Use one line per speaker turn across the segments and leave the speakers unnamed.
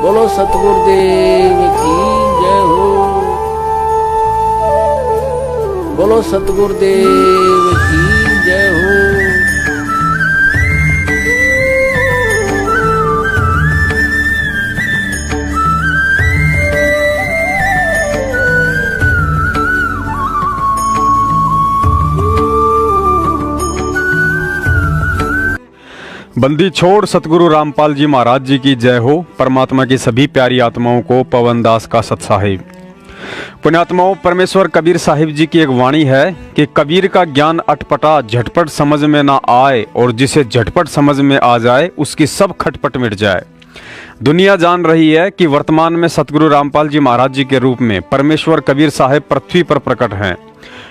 बोलो सतगुरुदेव की जय हो। बोलो सतगुरुदेव की जय हो।
बंदी छोड़ सतगुरु रामपाल जी महाराज जी की जय हो। परमात्मा की सभी प्यारी आत्माओं को पवन दास का सत्साहिब। पुण्यात्माओं, परमेश्वर कबीर साहिब जी की एक वाणी है कि कबीर का ज्ञान अटपटा झटपट समझ में ना आए, और जिसे झटपट समझ में आ जाए उसकी सब खटपट मिट जाए। दुनिया जान रही है कि वर्तमान में सतगुरु रामपाल जी महाराज जी के रूप में परमेश्वर कबीर साहिब पृथ्वी पर प्रकट हैं,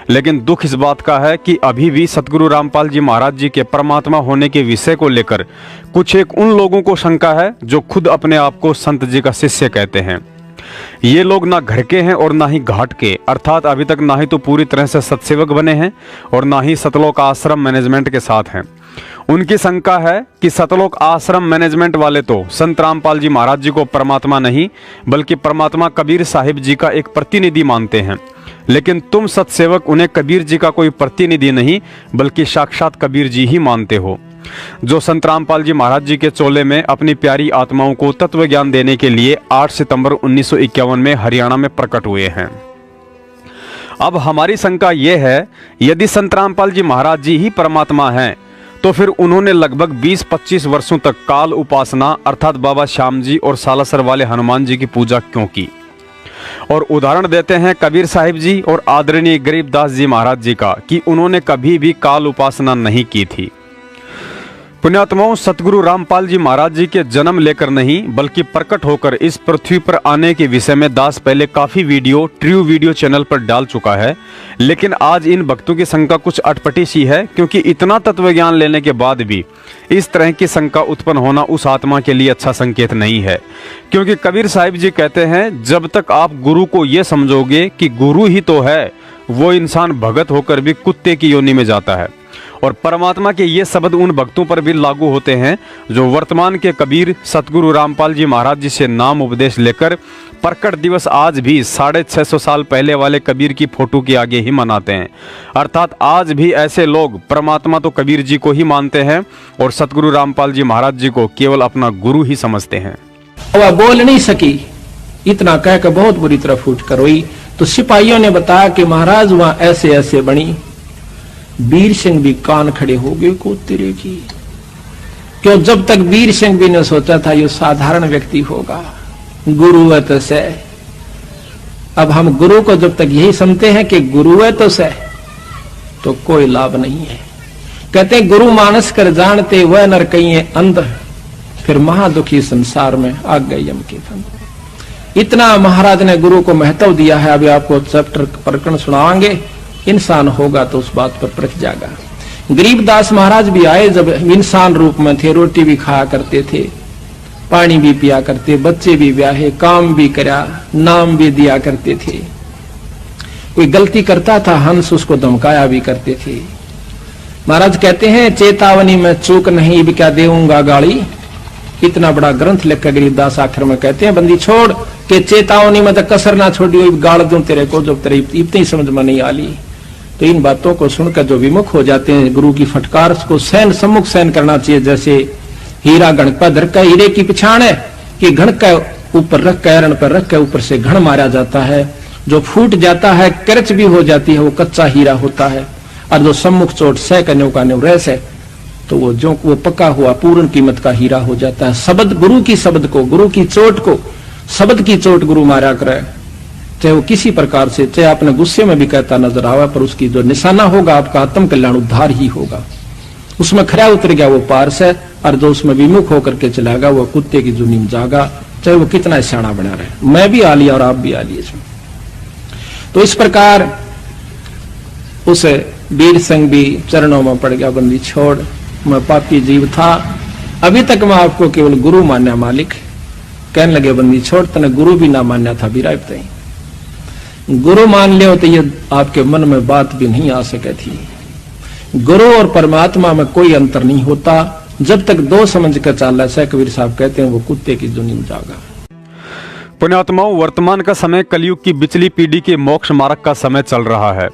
लेकिन दुख इस बात का है कि अभी भी सतगुरु रामपाल जी महाराज जी के परमात्मा होने के विषय को लेकर कुछ एक उन लोगों को शंका है जो खुद अपने आप को संत जी का शिष्य कहते हैं। ये लोग ना घर के हैं और ना ही घाट के, अर्थात अभी तक ना ही तो पूरी तरह से सत्सेवक बने हैं और ना ही सतलोक आश्रम मैनेजमेंट के साथ हैं। उनकी शंका है कि सतलोक आश्रम मैनेजमेंट वाले तो संत रामपाल जी महाराज जी को परमात्मा नहीं बल्कि परमात्मा कबीर साहिब जी का एक प्रतिनिधि मानते हैं, लेकिन तुम सत्सेवक उन्हें कबीर जी का कोई प्रतिनिधि नहीं बल्कि साक्षात कबीर जी ही मानते हो, जो संत रामपाल जी महाराज जी के चोले में अपनी प्यारी आत्माओं को तत्व ज्ञान देने के लिए 8 सितंबर 1951 में हरियाणा में प्रकट हुए हैं। अब हमारी शंका यह है, यदि संत रामपाल जी महाराज जी ही परमात्मा हैं तो फिर उन्होंने लगभग 20-25 वर्षों तक काल उपासना अर्थात बाबा श्याम जी और सालासर वाले हनुमान जी की पूजा क्यों की। और उदाहरण देते हैं कबीर साहिब जी और आदरणीय गरीबदास जी महाराज जी का कि उन्होंने कभी भी काल उपासना नहीं की थी। पुण्यात्माओं, सतगुरु रामपाल जी महाराज जी के जन्म लेकर नहीं बल्कि प्रकट होकर इस पृथ्वी पर आने के विषय में दास पहले काफी वीडियो ट्रू वीडियो चैनल पर डाल चुका है, लेकिन आज इन भक्तों की शंका कुछ अटपटी सी है, क्योंकि इतना तत्व ज्ञान लेने के बाद भी इस तरह की शंका उत्पन्न होना उस आत्मा के लिए अच्छा संकेत नहीं है। क्योंकि कबीर साहिब जी कहते हैं, जब तक आप गुरु को यह समझोगे कि गुरु ही तो है, वो इंसान भगत होकर भी कुत्ते की योनि में जाता है। और परमात्मा के ये शब्द उन भक्तों पर भी लागू होते हैं जो वर्तमान के कबीर सतगुरु रामपाल जी महाराज जी से नाम उपदेश लेकर प्रकट दिवस आज भी 650 साल पहले वाले कबीर की फोटो के आगे ही मनाते हैं। अर्थात आज भी ऐसे लोग परमात्मा तो कबीर जी को ही मानते हैं और सतगुरु रामपाल जी महाराज जी को केवल अपना गुरु ही समझते हैं।
वह बोल नहीं सकी, इतना कहकर बहुत बुरी तरह फूट कर रोई। तो सिपाहियों ने बताया कि महाराज वहां ऐसे ऐसे बनी। वीर सिंह भी कान खड़े हो गए को तेरे की, क्यों जब तक वीर सिंह भी ने सोचा था ये साधारण व्यक्ति होगा, गुरु है तो से। अब हम गुरु को जब तक यही समझते हैं कि गुरु है तो से, तो कोई लाभ नहीं है। कहते गुरु मानस कर जानते वह नर कहीं अंध, फिर महादुखी संसार में आ गए यम के फंद। इतना महाराज ने गुरु को महत्व दिया है। अभी आपको चैप्टर प्रकरण सुनाएंगे, इंसान होगा तो उस बात पर परख जाएगा। गरीबदास महाराज भी आए जब इंसान रूप में थे, रोटी भी खाया करते थे, पानी भी पिया करते, बच्चे भी ब्याहे, काम भी करा, नाम भी दिया करते थे। कोई गलती करता था हंस उसको धमकाया भी करते थे। महाराज कहते हैं चेतावनी में चूक नहीं भी क्या देऊंगा गाली। इतना बड़ा ग्रंथ लिखकर गरीबदास आखिर में कहते हैं, बंदी छोड़ के चेतावनी में तो कसर ना छोड़ी, गाड़ दूं तेरे को जब तेरे इतनी समझ में नहीं आली। तो इन बातों को सुनकर जो विमुख हो जाते हैं, गुरु की फटकार को सहन सम्मुख सहन करना चाहिए। जैसे हीरा घण पर धर का हीरे की पिछाड़ है कि घण का ऊपर रख कर रण पर रख कर ऊपर से घण मारा जाता है, जो फूट जाता है करच भी हो जाती है वो कच्चा हीरा होता है, और जो सम्मुख चोट सह कन्यों का न्यूरैस है तो वो पक्का हुआ पूर्ण कीमत का हीरा हो जाता है। शब्द गुरु की शब्द को, गुरु की चोट को, शब्द की चोट गुरु मारा करे, चाहे वो किसी प्रकार से, चाहे अपने गुस्से में भी कहता नजर आवा, पर उसकी जो निशाना होगा आपका आत्म कल्याण उद्धार ही होगा। उसमें खरा उतर गया वो पारस है, और जो उसमें विमुख होकर के चलाएगा वो कुत्ते की जुनी में जागा, चाहे वो कितना सियाना बना रहे। मैं भी आ लिया और आप भी आ लिए इसमें। तो इस प्रकार उस वीर सिंह भी चरणों में पड़ गया, बंदी छोड़, मैं पापी जीव था, अभी तक मैं आपको केवल गुरु मान्या मालिक। कहने लगे बंदी छोड़, तने गुरु भी ना मान्या था बिरायब तई, गुरु मान लियो तो ये आपके मन में बात भी नहीं आ सके थी। गुरु और परमात्मा में कोई अंतर नहीं होता, जब तक दो समझ कर चाला से कबीर साहब कहते हैं वो कुत्ते की जुनी में जागा।
पुण्यात्माओं, वर्तमान का समय कलयुग की बिचली पीढ़ी के मोक्ष मार्ग का समय चल रहा है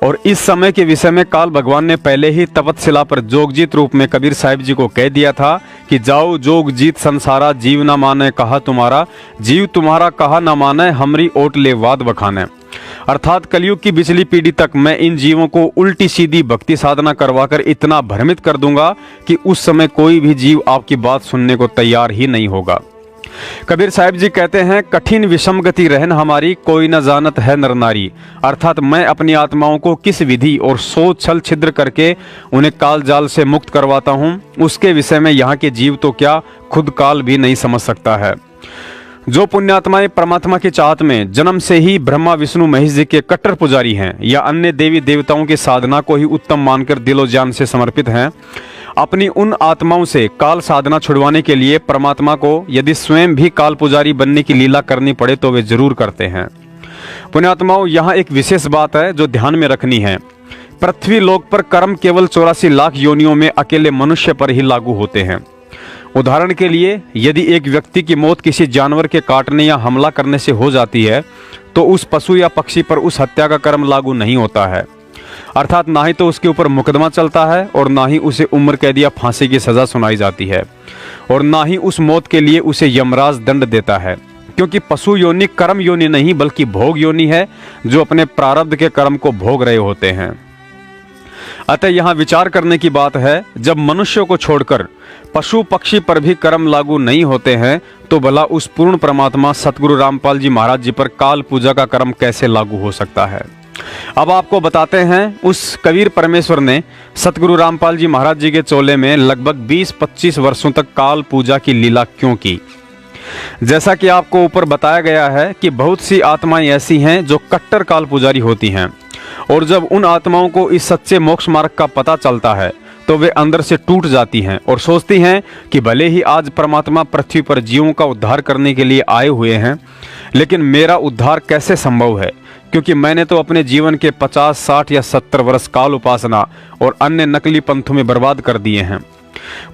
और इस समय के विषय में काल भगवान ने पहले ही तपतशिला पर जोगजीत रूप में कबीर साहिब जी को कह दिया था कि जाओ जोग जीत संसारा, जीव न माने कहा तुम्हारा, जीव तुम्हारा कहा न माने, हमरी ओट ले वाद बखाने। अर्थात कलयुग की बिचली पीढ़ी तक मैं इन जीवों को उल्टी सीधी भक्ति साधना करवाकर इतना भ्रमित कर दूंगा कि उस समय कोई भी जीव आपकी बात सुनने को तैयार ही नहीं होगा। कबीर साहिब जी कहते हैं, कठिन विषम गति रहन हमारी, कोई न जानत है नर नारी। अर्थात मैं अपनी आत्माओं को किस विधि और सोच छल छिद्र करके उन्हें काल जाल से मुक्त करवाता हूँ, उसके विषय में यहाँ के जीव तो क्या खुद काल भी नहीं समझ सकता है। जो पुण्यात्माएं परमात्मा की चाहत में जन्म से ही ब्रह्मा विष्णु महेश जी के कट्टर पुजारी हैं या अन्य देवी देवताओं की साधना को ही उत्तम मानकर दिलो जान से समर्पित हैं, अपनी उन आत्माओं से काल साधना छुड़वाने के लिए परमात्मा को यदि स्वयं भी काल पुजारी बनने की लीला करनी पड़े तो वे जरूर करते हैं। पुण्यात्माओं, यहाँ एक विशेष बात है जो ध्यान में रखनी है। पृथ्वी लोक पर कर्म केवल 84 लाख योनियों में अकेले मनुष्य पर ही लागू होते हैं। उदाहरण के लिए, यदि एक व्यक्ति की मौत किसी जानवर के काटने या हमला करने से हो जाती है तो उस पशु या पक्षी पर उस हत्या का कर्म लागू नहीं होता है। अर्थात ना ही तो उसके ऊपर मुकदमा चलता है और ना ही उसे उम्र कैद या फांसी की सजा सुनाई जाती है और ना ही उस मौत के लिए उसे यमराज दंड देता है, क्योंकि पशु योनि कर्म योनि नहीं बल्कि भोग योनि है जो अपने प्रारब्ध के कर्म को भोग रहे होते हैं। अतः यहाँ विचार करने की बात है, जब मनुष्यों को छोड़कर पशु पक्षी पर भी कर्म लागू नहीं होते हैं तो भला उस पूर्ण परमात्मा सतगुरु रामपाल जी महाराज जी पर काल पूजा का कर्म कैसे लागू हो सकता है। अब आपको बताते हैं, उस कबीर परमेश्वर ने सतगुरु रामपाल जी महाराज जी के चोले में लगभग 20-25 वर्षों तक काल पूजा की लीला क्यों की। जैसा कि आपको ऊपर बताया गया है कि बहुत सी आत्माएं ऐसी हैं जो कट्टर काल पुजारी होती हैं और जब उन आत्माओं को इस सच्चे मोक्ष मार्ग का पता चलता है तो वे अंदर से टूट जाती हैं और सोचती हैं कि भले ही आज परमात्मा पृथ्वी पर जीवों का उद्धार करने के लिए आए हुए हैं, लेकिन मेरा उद्धार कैसे संभव है, क्योंकि मैंने तो अपने जीवन के 50, 60 या 70 वर्ष काल उपासना और अन्य नकली पंथों में बर्बाद कर दिए हैं।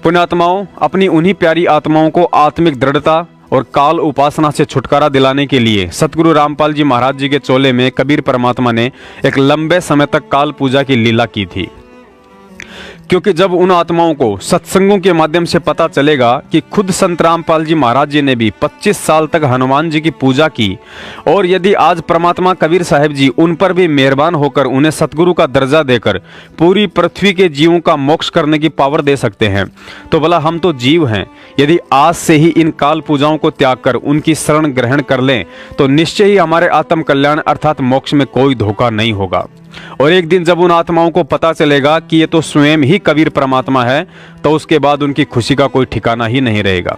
पुण्यात्माओं, अपनी उन्हीं प्यारी आत्माओं को आत्मिक दृढ़ता और काल उपासना से छुटकारा दिलाने के लिए सतगुरु रामपाल जी महाराज जी के चोले में कबीर परमात्मा ने एक लंबे समय तक काल पूजा की लीला की थी। क्योंकि जब उन आत्माओं को सत्संगों के माध्यम से पता चलेगा कि खुद संत रामपाल जी महाराज जी ने भी 25 साल तक हनुमान जी की पूजा की और यदि आज परमात्मा कबीर साहिब जी उन पर भी मेहरबान होकर उन्हें सतगुरु का दर्जा देकर पूरी पृथ्वी के जीवों का मोक्ष करने की पावर दे सकते हैं, तो भला हम तो जीव हैं, यदि आज से ही इन काल पूजाओं को त्याग कर उनकी शरण ग्रहण कर लें तो निश्चय ही हमारे आत्म कल्याण अर्थात मोक्ष में कोई धोखा नहीं होगा। और एक दिन जब उन आत्माओं को पता चलेगा कि ये तो स्वयं ही कबीर परमात्मा है, तो उसके बाद उनकी खुशी का कोई ठिकाना ही नहीं रहेगा।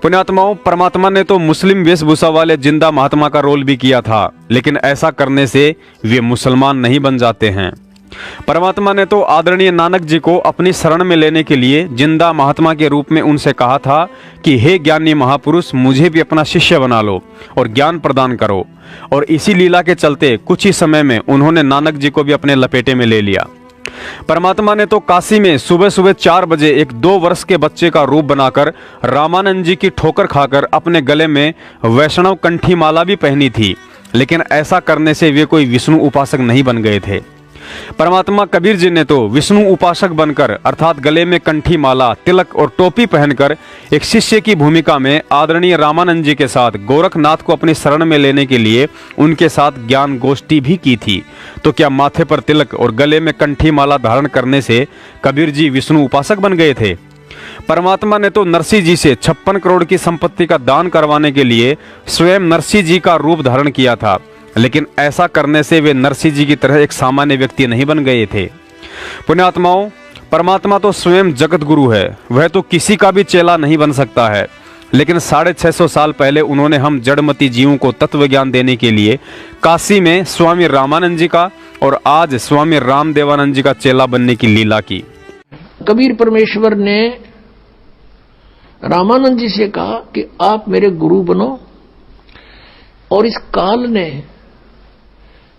पुण्यात्माओं, परमात्मा ने तो मुस्लिम वेशभूषा वाले जिंदा महात्मा का रोल भी किया था, लेकिन ऐसा करने से वे मुसलमान नहीं बन जाते हैं। परमात्मा ने तो आदरणीय नानक जी को अपनी शरण में लेने के लिए जिंदा महात्मा के रूप में उनसे कहा था कि हे ज्ञानी महापुरुष, मुझे भी अपना शिष्य बना लो और ज्ञान प्रदान करो। और इसी लीला के चलते कुछ ही समय में उन्होंने नानक जी को भी अपने लपेटे में ले लिया। परमात्मा ने तो काशी में सुबह सुबह 4 बजे एक 2 वर्ष के बच्चे का रूप बनाकर रामानंद जी की ठोकर खाकर अपने गले में वैष्णव कंठी माला भी पहनी थी, लेकिन ऐसा करने से वे कोई विष्णु उपासक नहीं बन गए थे। परमात्मा कबीर जी ने तो विष्णु उपासक बनकर अर्थात गले में कंठी माला, तिलक और टोपी पहनकर एक शिष्य की भूमिका में आदरणीय रामानंद जी के साथ गोरखनाथ को अपनी शरण में लेने के लिए उनके साथ ज्ञान गोष्ठी भी की थी। तो क्या माथे पर तिलक और गले में कंठी माला धारण करने से कबीर जी विष्णु उपासक बन गए थे? परमात्मा ने तो नरसिंह जी से 56 करोड़ की संपत्ति का दान करवाने के लिए स्वयं नरसिंह जी का रूप धारण किया था, लेकिन ऐसा करने से वे नरसिंह जी की तरह एक सामान्य व्यक्ति नहीं बन गए थे। पुण्यात्माओं, परमात्मा तो स्वयं जगत गुरु है, वह तो किसी का भी चेला नहीं बन सकता है, लेकिन 650 साल पहले उन्होंने हम जड़मती जीवों को तत्व ज्ञान देने के लिए काशी में स्वामी रामानंद जी का और आज स्वामी रामदेवानंद जी का चेला बनने की लीला की।
कबीर परमेश्वर ने रामानंद जी से कहा कि आप मेरे गुरु बनो, और इस काल ने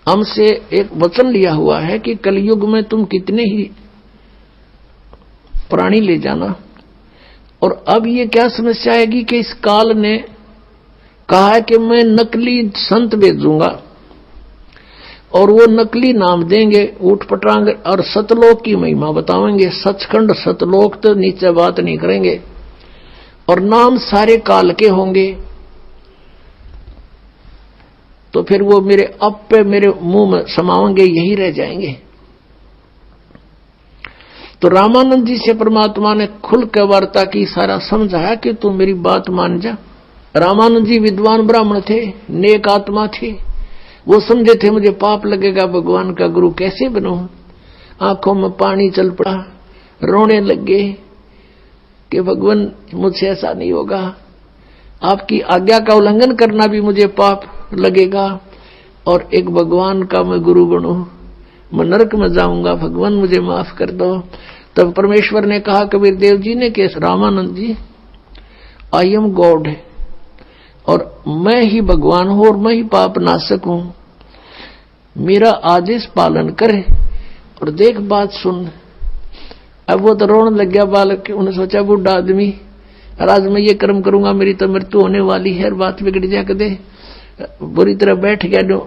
हमसे एक वचन लिया हुआ है कि कलयुग में तुम कितने ही प्राणी ले जाना। और अब ये क्या समस्या आएगी कि इस काल ने कहा है कि मैं नकली संत भेजूंगा और वो नकली नाम देंगे, ऊट पटांग, और सतलोक की महिमा बताएंगे। सचखंड सतलोक तो नीचे बात नहीं करेंगे, और नाम सारे काल के होंगे। तो फिर वो मेरे अब पे मेरे मुंह में समाएंगे, यही रह जाएंगे। तो रामानंद जी से परमात्मा ने खुल कर वार्ता की, सारा समझाया कि तू मेरी बात मान जा। रामानंद जी विद्वान ब्राह्मण थे, नेक आत्मा थे। वो समझे थे मुझे पाप लगेगा, भगवान का गुरु कैसे बनूं। आंखों में पानी चल पड़ा, रोने लगे कि भगवान मुझसे ऐसा नहीं होगा, आपकी आज्ञा का उल्लंघन करना भी मुझे पाप लगेगा, और एक भगवान का मैं गुरु बनूं, मैं नरक में जाऊंगा, भगवान मुझे माफ कर दो। तब परमेश्वर ने कहा कबीर देव जी ने कि रामानंद जी, आई एम गॉड, और मैं ही भगवान हूं और मैं ही पाप नाशक हूं, मेरा आदेश पालन करे और देख बात सुन। अब वो तो रोने लग गया बालक, उन्हें सोचा बूढ़ा आदमी, आज मैं ये कर्म करूंगा मेरी तो मृत्यु होने वाली है, बात बिगड़ जा कर दे। बुरी तरह बैठ गया,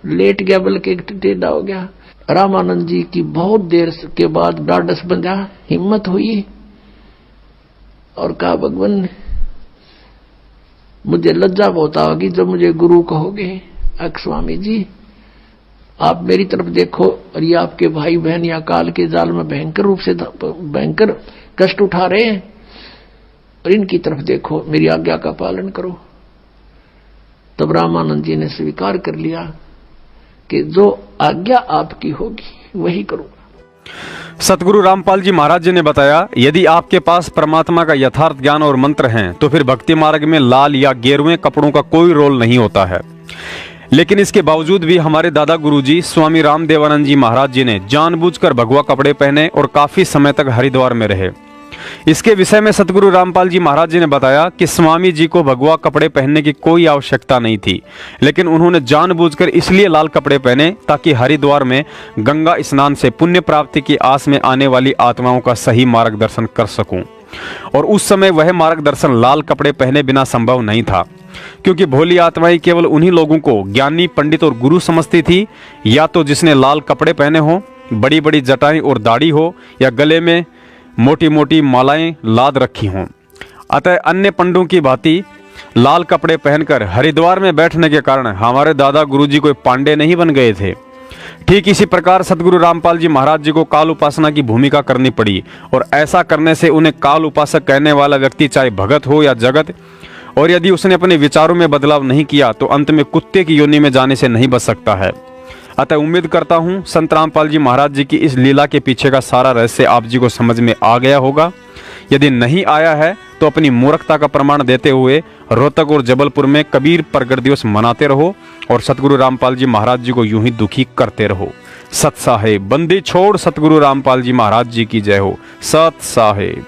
लेट गया, बल्कि टेढ़ा हो गया। रामानंद जी की बहुत देर के बाद डाढ़स बंधा, हिम्मत हुई और कहा भगवान मुझे लज्जा बहुत होगी जब मुझे गुरु कहोगे। स्वामी जी आप मेरी तरफ देखो, और ये आपके भाई बहन या काल के जाल में भयंकर रूप से भयंकर कष्ट उठा रहे हैं, और इनकी तरफ देखो, मेरी आज्ञा का पालन करो। तब रामानंद जी ने स्वीकार कर लिया कि जो आज्ञा आपकी होगी वही करूंगा।
सतगुरु रामपाल जी महाराज जी ने बताया, यदि आपके पास परमात्मा का यथार्थ ज्ञान और मंत्र हैं, तो फिर भक्ति मार्ग में लाल या गेरुए कपड़ों का कोई रोल नहीं होता है। लेकिन इसके बावजूद भी हमारे दादा गुरुजी स्वामी रामदेवानंद जी महाराज जी ने जानबूझकर भगवा कपड़े पहने और काफी समय तक हरिद्वार में रहे। इसके विषय में सतगुरु रामपाल जी महाराज जी ने बताया कि स्वामी जी को भगवा कपड़े पहनने की कोई आवश्यकता नहीं थी, लेकिन उन्होंने जानबूझकर इसलिए लाल कपड़े पहने ताकि हरिद्वार में गंगा स्नान से पुण्य प्राप्ति की आस में आने वाली आत्माओं का सही मार्गदर्शन कर सकूं। और उस समय वह मार्गदर्शन लाल कपड़े पहने बिना संभव नहीं था, क्योंकि भोली आत्माएं केवल उन्हीं लोगों को ज्ञानी, पंडित और गुरु समझती थी, या तो जिसने लाल कपड़े पहने हो, बड़ी बड़ी जटाएं और दाढ़ी हो, या गले में मोटी मोटी मालाएं लाद रखी हों। अतः अन्य पंडों की भांति लाल कपड़े पहनकर हरिद्वार में बैठने के कारण हमारे दादा गुरुजी कोई पांडे नहीं बन गए थे। ठीक इसी प्रकार सतगुरु रामपाल जी महाराज जी को काल उपासना की भूमिका करनी पड़ी, और ऐसा करने से उन्हें काल उपासक कहने वाला व्यक्ति चाहे भगत हो या जगत, और यदि उसने अपने विचारों में बदलाव नहीं किया तो अंत में कुत्ते की योनि में जाने से नहीं बच सकता है। अतः उम्मीद करता हूं संत रामपाल जी महाराज जी की इस लीला के पीछे का सारा रहस्य आप जी को समझ में आ गया होगा। यदि नहीं आया है तो अपनी मूर्खता का प्रमाण देते हुए रोहतक और जबलपुर में कबीर प्रगट दिवस मनाते रहो और सतगुरु रामपाल जी महाराज जी को यूं ही दुखी करते रहो। सत साहेब, बंदी छोड़ सतगुरु रामपाल जी महाराज जी की जय हो। सत साहेब।